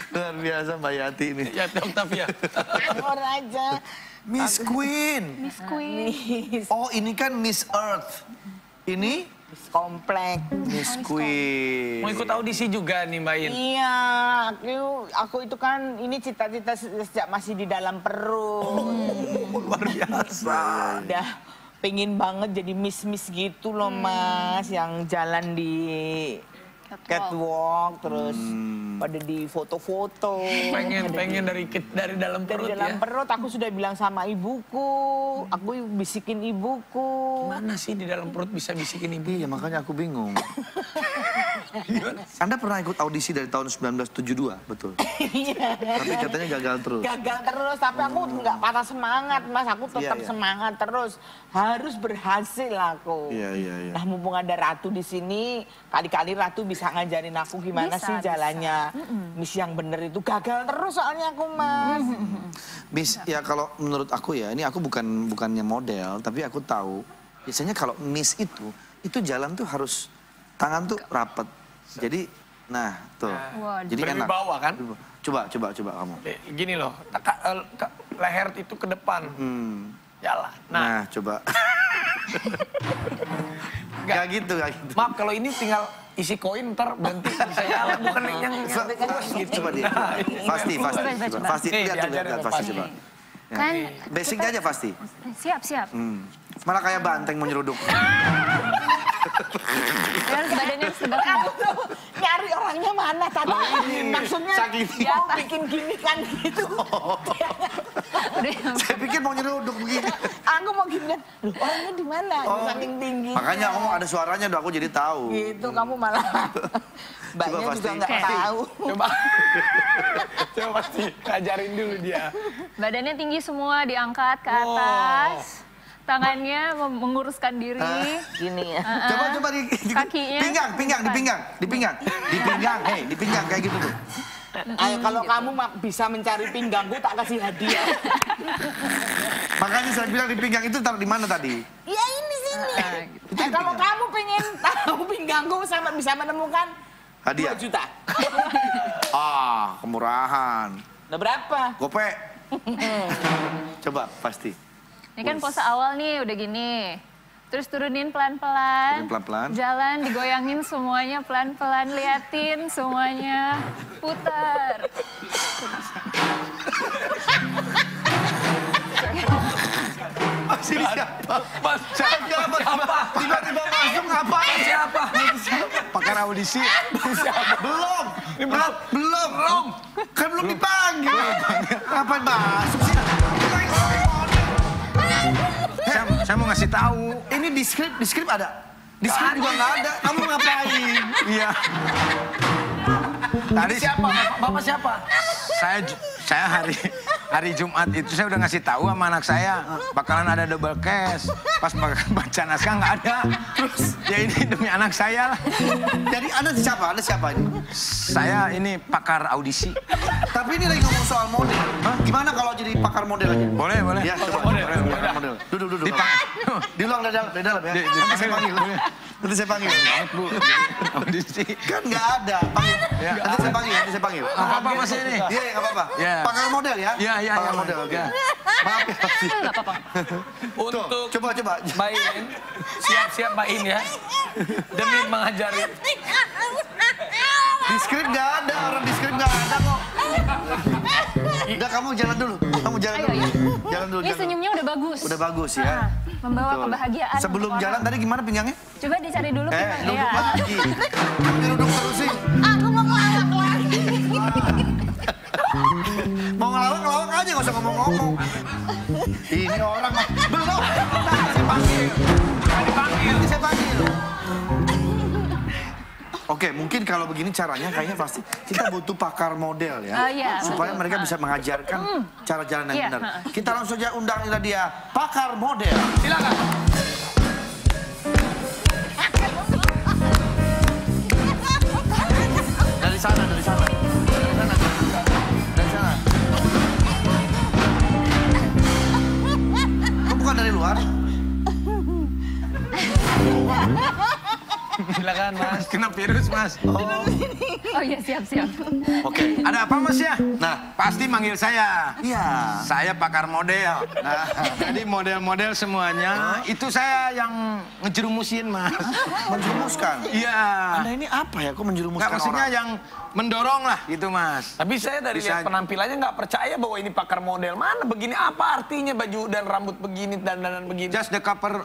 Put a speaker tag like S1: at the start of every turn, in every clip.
S1: Luar biasa Mbak Yati ini.
S2: Yati Octavia.
S3: Ngawur aja.
S1: Miss Queen.
S4: Miss Queen.
S1: Oh ini kan Miss Earth. Ini
S3: Miss Komplek.
S1: Miss Queen.
S2: Mau ikut audisi juga nih Mbak In?
S3: Iya, aku itu kan ini cita-cita sejak masih di dalam perut.
S1: Luar biasa.
S3: Udah pengen banget jadi miss-miss gitu loh Mas, yang jalan di catwalk terus pada di foto-foto.
S2: Pengen dari dalam perut
S3: dari dalam
S2: ya?
S3: perut aku sudah bilang sama ibuku, aku bisikin ibuku.
S2: Mana sih di dalam perut bisa bisikin ibu?
S1: Iya makanya aku bingung. Anda pernah ikut audisi dari tahun 1972, betul?
S3: Iya.
S1: Tapi katanya gagal terus.
S3: Gagal terus, tapi aku nggak patah semangat Mas, aku tetap semangat terus. Harus berhasil aku.
S1: Iya.
S3: Nah mumpung ada Ratu di sini, kali-kali Ratu bisa ngajarin aku gimana sih jalannya. Miss yang bener itu gagal terus soalnya aku Mas.
S1: Miss, ya kalau menurut aku ya, ini aku bukannya model, tapi aku tahu biasanya kalau Miss itu jalan tuh harus tangan tuh rapet. Jadi, nah tuh. Jadi enak.
S2: Bawah kan?
S1: Coba kamu.
S2: Gini loh, leher itu ke depan. Jalan.
S1: Nah coba. Gak gitu.
S2: Maaf kalau ini tinggal isi koin ntar berhenti bisa jalan. Bukan yang gitu.
S1: Coba dia. Pasti. Lihat pasti coba.
S4: Kan
S1: basic aja pasti.
S4: Siap.
S1: Malah kayak banteng mau nyeruduk.
S4: Harus badannya tegak.
S3: Aku tuh nyari orangnya mana tadi. Maksudnya mau bikin gini kan gitu.
S1: Saya pikir mau nyeruduk begini.
S3: Aku mau gini kan, loh orangnya di mana? Saking tinggi.
S1: Makanya kamu ada suaranya udah aku jadi tahu.
S3: Gitu kamu malah. Mbaknya juga nggak tahu.
S2: Coba pasti ajarin dulu dia.
S4: Badannya tinggi semua, diangkat ke atas. Tangannya menguruskan diri.
S3: Gini ya.
S1: Coba di
S4: kakinya.
S1: di pinggang kayak gitu tuh.
S3: Ayo kalau kamu bisa mencari pinggangku tak kasih hadiah.
S1: Makanya saya bilang di pinggang itu taruh di mana tadi?
S3: Ya ini sini. Kalau kamu pengen tahu pinggangku sampai bisa menemukan
S1: hadiah
S3: 2 juta.
S1: Kemurahan.
S3: Udah berapa?
S1: Gope. Coba pasti.
S4: Ini kan pose awal nih udah gini. Terus turunin pelan-pelan. Jalan digoyangin semuanya pelan-pelan. Liatin semuanya. Putar.
S1: Siapa? Tiba-tiba masuk ngapain?
S2: Siapa?
S1: Pakar audisi. Belum. Kan belum dipanggil. Ngapain masuk sih?
S5: Saya mau ngasih tahu.
S1: Ini di skrip ada. Di skrip juga nggak ada. Kamu ngapain?
S5: Iya. Tadi
S2: Siapa? Bapak siapa?
S5: Saya hari Jumat itu saya udah ngasih tahu sama anak saya bakalan ada double cash. Pas baca naskah nggak ada. Terus ya ini demi anak saya lah.
S1: Jadi Anda siapa? Anda siapa ini?
S5: Saya ini pakar audisi.
S1: Tapi ini lagi ngomong soal model. Gimana kalau jadi pakar model aja?
S5: Boleh.
S1: Ya, coba. Model. Duduk. Di luar dari dalam ya. Nanti saya panggil.
S5: Bu. Audisi.
S1: Kan nggak ada. Nanti saya panggil.
S5: Apa Mas ini?
S1: Iya, nggak apa-apa. Pakar model ya?
S5: Iya.
S1: Pakar model, oke. Maaf ya, pasti.
S4: Nggak apa-apa.
S2: Untuk
S1: Coba.
S2: Mbak In, siap-siap Mbak In ya. Demi mengajari.
S1: Di skrip nggak ada, orang di skrip nggak ada kok. Udah kamu jalan dulu. Jalan dulu.
S4: Ini senyumnya udah bagus.
S1: Udah bagus ya.
S4: Membawa kebahagiaan.
S1: Sebelum jalan tadi gimana pinggangnya?
S4: Coba dicari dulu gimana ya.
S1: Duduk lagi. Duduk terus sih.
S3: Aku mau ngelawak lagi.
S1: Mau ngelawak aja, nggak usah ngomong-ngomong. Ini orang belum. Nanti saya panggil. Oke, mungkin kalau begini caranya kayaknya pasti kita butuh pakar model ya.
S4: Iya,
S1: supaya
S4: betul.
S1: mereka bisa mengajarkan cara jalan yang
S4: Iya,
S1: benar. Kita langsung saja undang dia, pakar model.
S2: Silakan.
S1: Dari sana. Kok bukan dari luar?
S2: Silakan Mas.
S5: kena virus, Mas.
S4: Oh iya, siap-siap.
S1: Oke.
S5: Ada apa, Mas ya?
S1: Nah,
S5: Pasti manggil saya.
S1: iya.
S5: Saya pakar model.
S1: Nah,
S5: Jadi model-model semuanya itu saya yang ngejerumusin, Mas.
S1: menjerumuskan.
S5: Iya.
S1: Anda ini apa ya? Kok menjerumuskan
S5: Nggak, maksudnya
S1: orang?
S5: yang mendorong lah gitu, Mas.
S2: Tapi saya dari
S5: Bisa-
S2: lihat penampilannya nggak percaya bahwa ini pakar model. Mana begini, apa artinya baju dan rambut begini, dandanan begini?
S5: Just the cover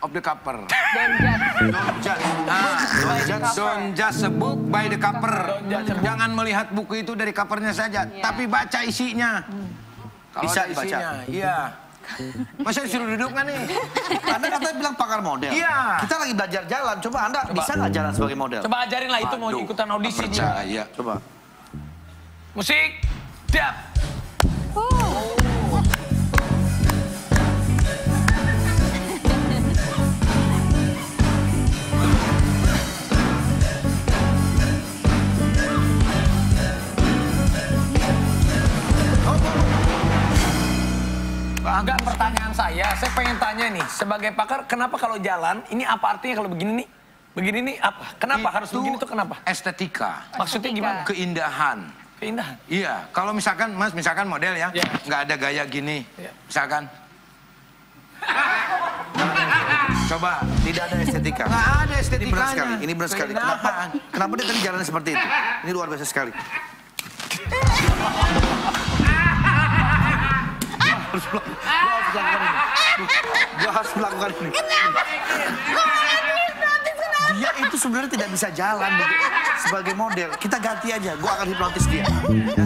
S5: of the cover.
S1: Don't judge.
S5: Don't just a book by the cover. Jangan melihat buku itu dari covernya saja, tapi baca isinya. Kalau
S1: Bisa
S5: ada
S1: dibaca.
S5: isinya, iya. Masa disuruh duduk nggak nih?
S1: Anda katanya bilang pakar model.
S5: Iya.
S1: Kita lagi belajar jalan. Coba Anda bisa nggak jalan sebagai model?
S2: Coba ajarin lah itu mau
S5: Aduh,
S2: ikutan audisi
S5: nggak
S2: dia.
S5: percaya.
S1: Coba.
S2: Musik, dap. Enggak, pertanyaan saya pengen tanya nih, sebagai pakar, kenapa kalau jalan, ini apa artinya kalau begini nih? Begini nih apa? Kenapa harus
S5: Itu
S2: begini tuh kenapa?
S5: Estetika,
S2: Maksudnya gimana?
S5: keindahan.
S2: Keindahan.
S5: Iya, kalau misalkan Mas, misalkan model ya,
S2: Iya.
S5: nggak ada gaya gini,
S2: Iya.
S5: misalkan. Coba,
S1: Tidak ada estetika.
S5: nggak ada
S1: Ini
S5: estetikanya.
S1: benar sekali. Ini benar sekali. Kenapa?
S5: Keindahan.
S1: Kenapa dia tadi jalannya seperti itu? Ini luar biasa sekali. Gue harus melakukan ini. Dia itu sebenarnya tidak bisa jalan sebagai model. Kita ganti aja. Gue akan hipnotis dia. Ya.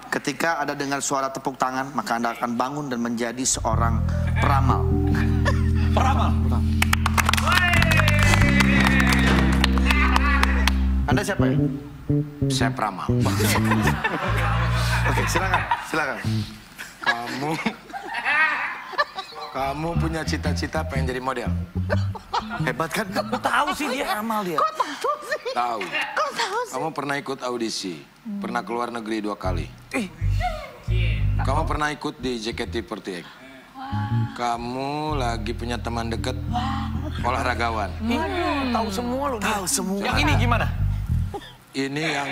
S1: Ketika ada dengar suara tepuk tangan, maka Anda akan bangun dan menjadi seorang peramal.
S2: Peramal.
S1: Anda siapa ya?
S5: Saya peramal.
S1: Oke, silakan, silakan.
S5: Kamu punya cita-cita pengen jadi model?
S1: Hebat kan?
S2: Tahu sih dia.
S1: Peramal dia.
S5: Tahu. Kamu pernah ikut audisi, pernah keluar negeri 2 kali. Kamu pernah ikut di JKT48. Kamu lagi punya teman dekat olahragawan.
S2: Tahu semua loh dia.
S1: Tahu semua.
S2: Yang ini gimana?
S5: Ini yang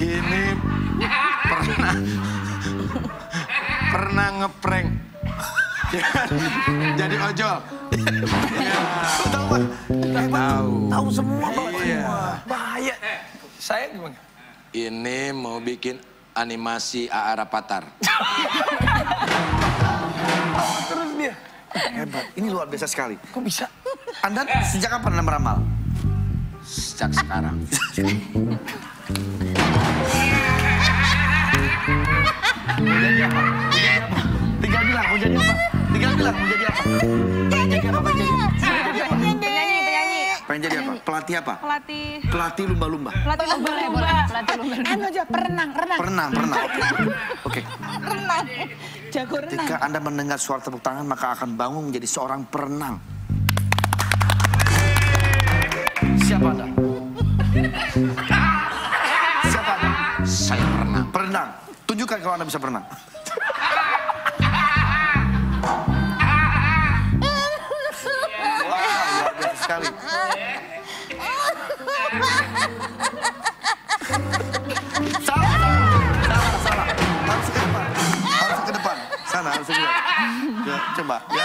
S5: ini pernah ngeprank. Jadi ojol. Tahu.
S2: Tahu semua Bapak.
S5: Iya.
S2: Bahaya. Saya gimana?
S5: Ini mau bikin animasi AA Rapatar.
S2: Terus dia.
S1: Hebat. Ini luar biasa sekali.
S2: Kok bisa?
S1: Anda sejak kapan Anda meramal?
S5: Sejak sekarang.
S1: Tinggal bilang mau jadi apa? Tinggal bilang mau jadi apa? Pengen jadi apa? Pengen jadi apa?
S4: Penyanyi.
S1: Pengen jadi apa? Pelatih apa?
S4: Pelatih.
S1: Pelatih lumba-lumba.
S4: Pelatih lumba-lumba. Pelatih lumba-lumba.
S3: Anu aja, perenang.
S1: Pernah. Oke.
S3: Renang. Jago renang.
S1: Ketika Anda mendengar suara tepuk tangan, maka akan bangun menjadi seorang perenang. Siapa Anda? Siapa Anda?
S5: Saya pernah.
S1: Perenang. Tunjukkan kalau Anda bisa berenang. Wah, luar biasa sekali. Salah. Harus ke depan. Harus ke depan. Sana, harus ke depan. Ya, coba, ya.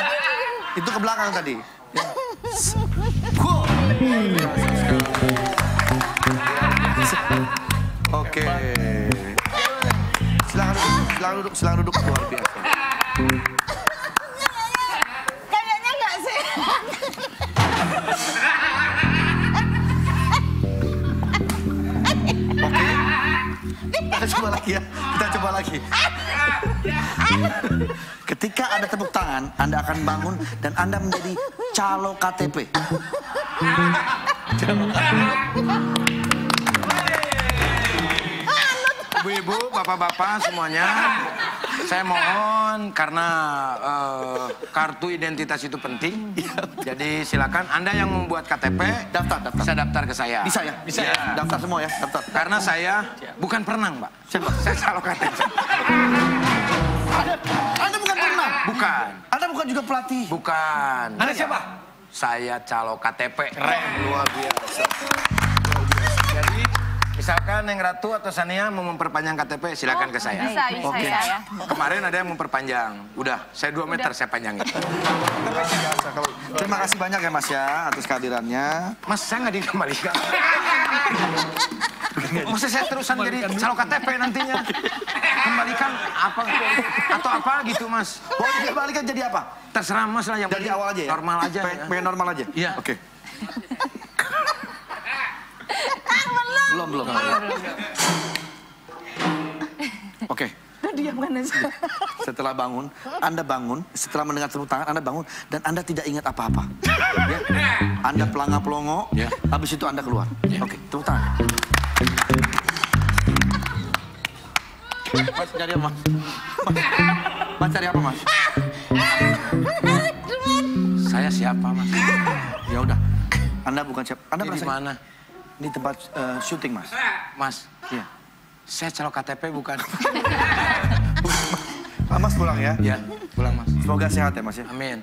S1: Itu ke belakang tadi. Ya. Oke. Silakan duduk, luar biasa.
S3: Kayaknya enggak sih.
S1: Oke. Kita coba lagi ya. Kita coba lagi. Ketika ada tepuk tangan, Anda akan bangun dan Anda menjadi calo KTP.
S5: Ibu-ibu, bapak-bapak semuanya, saya mohon karena kartu identitas itu penting. Jadi silakan Anda yang membuat KTP
S1: Daftar.
S5: bisa daftar ke saya.
S1: Bisa ya?
S2: Bisa ya?
S1: Daftar semua ya, daftar.
S5: Karena saya bukan perenang, Pak.
S1: Siapa?
S5: Saya calo KTP.
S1: Anda bukan perenang.
S5: Bukan.
S1: Anda bukan bukan juga pelatih.
S5: Bukan.
S2: Anda siapa?
S5: Saya calo KTP.
S2: Keren.
S1: Luar biasa.
S5: Jadi misalkan Neng Ratu atau Sania mau memperpanjang KTP, silakan ke saya.
S4: Bisa ya.
S5: Kemarin ada yang memperpanjang. Udah, saya 2 meter saya panjangin.
S1: Terima kasih banyak ya Mas ya atas kehadirannya.
S5: Mas, saya nggak dikembalikan. Maksudnya saya terusan jadi calo KTP nantinya. Kembalikan apa atau apa gitu Mas.
S1: Mau dikembalikan jadi apa?
S5: Terserah Mas lah yang
S1: Dari
S5: penting
S1: awal aja ya?
S5: normal aja ya.
S1: Pengen normal aja?
S5: Iya.
S1: Oke. Belum. Oke.
S3: Diam kan aja.
S1: Setelah bangun, setelah mendengar tepuk tangan, Anda bangun dan Anda tidak ingat apa-apa. Ya? Anda pelongo,
S5: Ya.
S1: habis itu Anda keluar.
S5: Ya.
S1: Oke, tepuk tangan. Mas cari apa, Mas? Mas cari apa, Mas?
S5: Saya siapa Mas?
S1: Ya udah. Anda bukan siapa. Anda
S5: Ini di
S1: merasa
S5: mana?
S1: Ini tempat syuting, Mas.
S5: Mas,
S1: Iya.
S5: saya calo KTP bukan.
S1: Mas pulang ya.
S5: Ya, pulang Mas.
S1: Semoga sehat ya, Mas ya.
S5: Amin.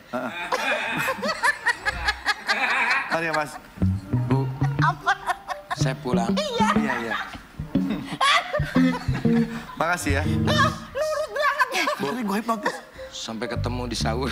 S1: Mari ya, Mas.
S5: Bu, saya pulang.
S1: Iya. Makasih ya.
S3: Nurut banget ya.
S1: Tapi gue hipnotis.
S5: Sampai ketemu di sahur.